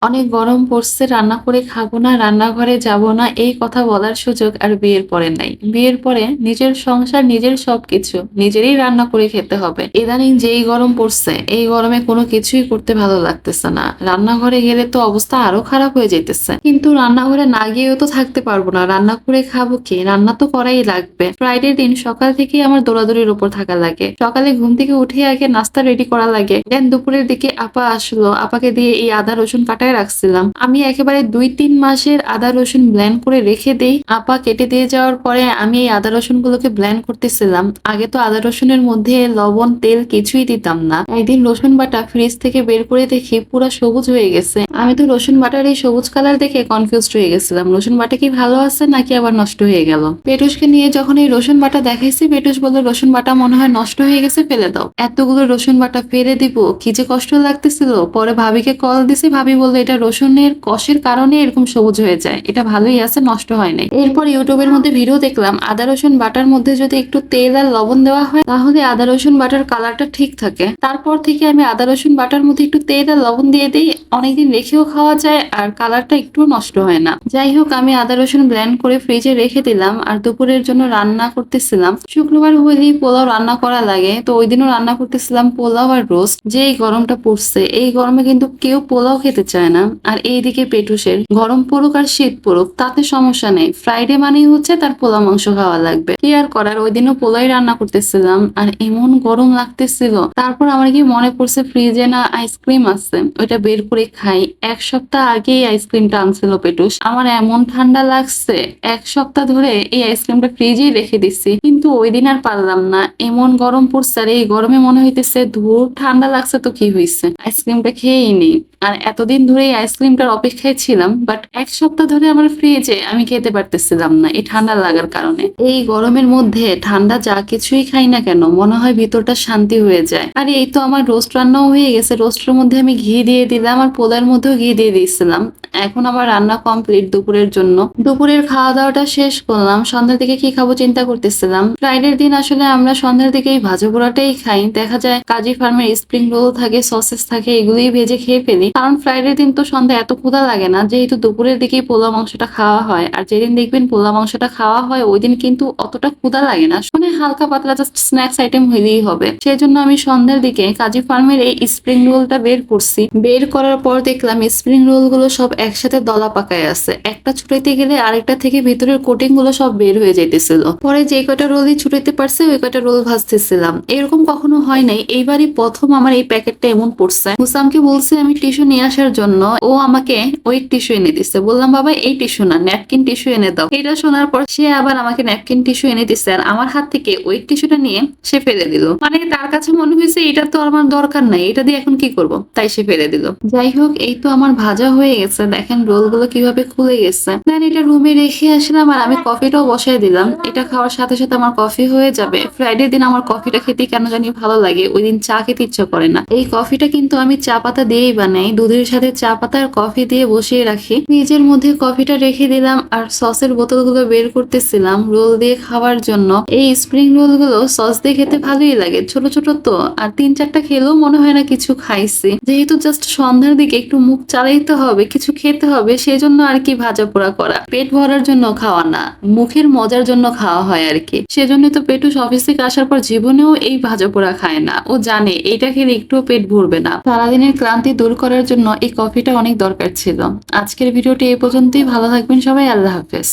অনেক গরম পড়ছে, রান্না করে খাবো না, রান্নাঘরে যাব না, এই কথা বলার সুযোগ আর বিয়ের পরে নাই। বিয়ের পরে নিজের সংসার, নিজের সবকিছু নিজেরই রান্না করে খেতে হবে। ইদানিং যেই গরম পড়ছে, এই গরমে কোনো কিছুই করতে ভালো লাগতেছে না। রান্নাঘরে গেলে তো অবস্থা আরো খারাপ হয়ে যাইতেছে। কিন্তু রান্নাঘরে না গিয়েও তো থাকতে পারবো না, রান্না করে খাবো কি? রান্না তো করাই লাগবে। ফ্রাইডে দিন সকাল থেকেই আমার দৌড়াদৌড়ির উপর থাকা লাগে। সকালে ঘুম থেকে উঠে আগে নাস্তা রেডি করা লাগে, দেন দুপুরের দিকে আপা আসলো, আপাকে দিয়ে এই আদা রসুন কাটায় রাখছিলাম। আমি একেবারে ২-৩ মাসের আদা রসুন ব্লেন্ড করে রেখে দেই। আপা কেটে দিয়ে যাওয়ার পরে আমি এই আদা রসুন গুলোকে ব্লেন্ড করতেছিলাম। আগে তো আদা রসুনের মধ্যে লবণ তেল কিছুই দিতাম না। একদিন রসুন বাটা ফ্রিজ থেকে বের করে দেখি পুরো সবুজ হয়ে গেছে। আমি তো রসুন বাটার এই সবুজ কালার দেখে কনফিউজড হয়ে গেছিলাম, রসুন বাটা কি ভালো আছে নাকি আবার নষ্ট হয়ে গেল। পেটুসকে নিয়ে যখন এই রসুন বাটা দেখাইছি, পেটুস বলল রসুন বাটা মনে হয় নষ্ট হয়ে গেছে, ফেলে দাও। এতগুলো রসুন বাটা ফেলে দিব, কি যে কষ্ট লাগতেছিল। পরে ভাবিকে কল দিছি, ভাবি বললো এটা রসুনের কষের কারণে এরকম সবুজ হয়ে যায়, এটা ভালোই আছে, নষ্ট হয় নাই। এরপর ইউটিউবের মধ্যে ভিডিও দেখলাম আদা রসুন বাটার মধ্যে যদি একটু তেল আর লবণ দেওয়া হয় তাহলে আদা রসুন বাটার কালারটা ঠিক থাকে। তারপর থেকে আমি আদা রসুন বাটার মধ্যে একটু তেল আর লবণ দিয়ে দিই, অনেকদিন রেখেও খাওয়া যায় আর কালারটা একটু নষ্ট হয় না। যাই হোক, আমি আদা রসুন ব্লেন্ড করে ফ্রিজে রেখে দিলাম আর দুপুরের জন্য রান্না করতেছিলাম। শুক্রবার হলেই পোলাও রান্না করা লাগে, তো ওই দিনও রান্না করতেছিলাম পোলাও আর রোস্ট। যে এই গরমটা পড়ছে, এই গরমে কিন্তু কেউ পোলাও খেতে চায় না। আর এইদিকে পেটুসের গরম পড়ুক আর শীত পড়ুক তাতে সমস্যা নেই, ফ্রাইডে মানেই হচ্ছে তার পোলা মাংস খাওয়া লাগবে। কি আর করার, ওই দিনও পোলাই রান্না করতেছিলাম আর এমন গরম লাগতেছিল। তারপর আমার কি মনে পড়ছে ফ্রিজে না আইসক্রিম আছে, ওইটা বের করে খাই। ১ সপ্তাহ আগেই আইসক্রিমটা আনছিল পেটুস, আমার এমন ঠান্ডা লাগছে, ১ সপ্তাহ ধরে এই আইসক্রিমটা ফ্রিজেই রেখে দিচ্ছি, কিন্তু ওই দিন আর পারলাম না। এমন গরম পড়ছে আর এই গরমে মনে হইতেছে ধুর, ঠান্ডা লাগছে তো কি হয়েছে, আইসক্রিমটা খেয়েই নেই। আর এতদিন ধরে এই আইসক্রিমটার অপেক্ষায় ছিলাম, বাট ১ সপ্তাহ ধরে আমার ফ্রিজে আমি খেতে পারতেছিলাম না এই ঠান্ডা লাগার কারণে। এই গরমের মধ্যে ঠান্ডা যা কিছুই খাই না কেন মনে হয় ভিতরটা শান্তি হয়ে যায়। আর এই তো আমার রোস্ট রান্নাও হয়ে গেছে, রোস্টের মধ্যে আমি ঘি দিয়ে দিলাম আর পোলার মধ্যেও ঘি দিয়ে দিয়েছিলাম। এখন আমার রান্না কমপ্লিট দুপুরের জন্য। দুপুরের খাওয়া দাওয়াটা শেষ করলাম, সন্ধ্যার দিকে কি খাবো চিন্তা করতেছিলাম। ফ্রাইডের দিন আসলে আমরা সন্ধ্যার দিকে এই ভাজা পোড়াটাই খাই। দেখা যায় কাজী ফার্মের স্প্রিং রোল থাকে, সসেস থাকে, এগুলোই ভেজে খেয়ে ফেলি। কারণ ফ্রাইডে দিন তো সন্ধ্যা এত ক্ষুধা লাগে না, যেহেতু দুপুরের দিকেই পোলা মাংসটা খাওয়া হয়। আর যেদিন দেখবেন পোলা মাংসটা খাওয়া হয় ওই দিন কিন্তু অতটা ক্ষুধা লাগে না, মানে হালকা পাতলা জাস্ট স্ন্যাক্স আইটেম হইলেই হবে। সেই জন্য আমি সন্ধ্যার দিকে কাজী ফার্মের এই স্প্রিং রোলটা বের করছি। বের করার পর দেখলাম স্প্রিং রোল গুলো সব একসাথে দলা পাকায় আছে, একটা ছুটাইতে গেলে আরেকটা থেকে ভিতরের কোটিং গুলো সব বের হয়ে যাইতেছিল। পরে যে কয়টা রোলই ছুটাইতে পারছে ওই কয়টা রোল ভাজতেছিলাম। এরকম কখনো হয় নাই, এইবারই প্রথম আমার এই প্যাকেটটা এমন পড়ছে। হুসামকে বলছি আমি টিস্যু নিয়ে আসার জন্য, ও আমাকে ওই টিস্যু এনে দিচ্ছে। বললাম বাবা এই টিস্যু না, ন্যাপকিন টিস্যু এনে দাও। এটা শোনার পর সে আবার আমাকে ন্যাপকিন টিস্যু এনে দিচ্ছে আর আমার হাত থেকে ওই টিস্যুটা নিয়ে সে ফেলে দিল। মানে তার কাছে মনে হয়েছে এটা তো আমার দরকার নাই, এটা দিয়ে এখন কি করব, তাই সে ফেলে দিল। যাই হোক, এই তো আমার ভাজা হয়ে গেছে, দেখেন রোল গুলো কিভাবে খুলে গেছে। দেন এটা রুমে রেখে আসলাম আর আমি কফিটাও বসাই দিলাম। এটা খাওয়ার সাথে সাথে আমার কফি হয়ে যাবে। ফ্রাইডে দিন আমার কফিটা খেতে কেন জানি ভালো লাগে, ওই দিন চা খেতে ইচ্ছা করে না। এই কফিটা কিন্তু আমি চা পাতা দিয়েই বানাই, দুধের সাথে চা পাতা আর কফি দিয়ে বসিয়ে রাখি। ফ্রিজের মধ্যে কফিটা রেখে দিলাম আর সসের বোতলগুলো বের করতেছিলাম রোল দিয়ে খাওয়ার জন্য। এই স্প্রিং রোল গুলো সস দিয়ে খেতে ভালোই লাগে, ছোট ছোট তো, আর ৩-৪টা খেলেও মনে হয় না কিছু খাইছি। যেহেতু জাস্ট সন্ধ্যার দিকে একটু মুখ চালাইতে হবে, কিছু খেতে হবে, সেজন্য আর কি ভাজা পোড়া করা। পেট ভরার জন্য খাওয়া না, মুখের মজার জন্য খাওয়া হয় আর কি। সেজন্য তো পেটুস অফিস থেকে আসার পর জীবনেও এই ভাজা পোড়া খায় না, ও জানে এইটা খেলে একটুও পেট ভরবে না। সারাদিনের ক্লান্তি দূর করার জন্য এই কফিটা অনেক দরকার ছিল। আজকের ভিডিওটি এই পর্যন্তই, ভালো থাকবেন সবাই, আল্লাহ হাফেজ।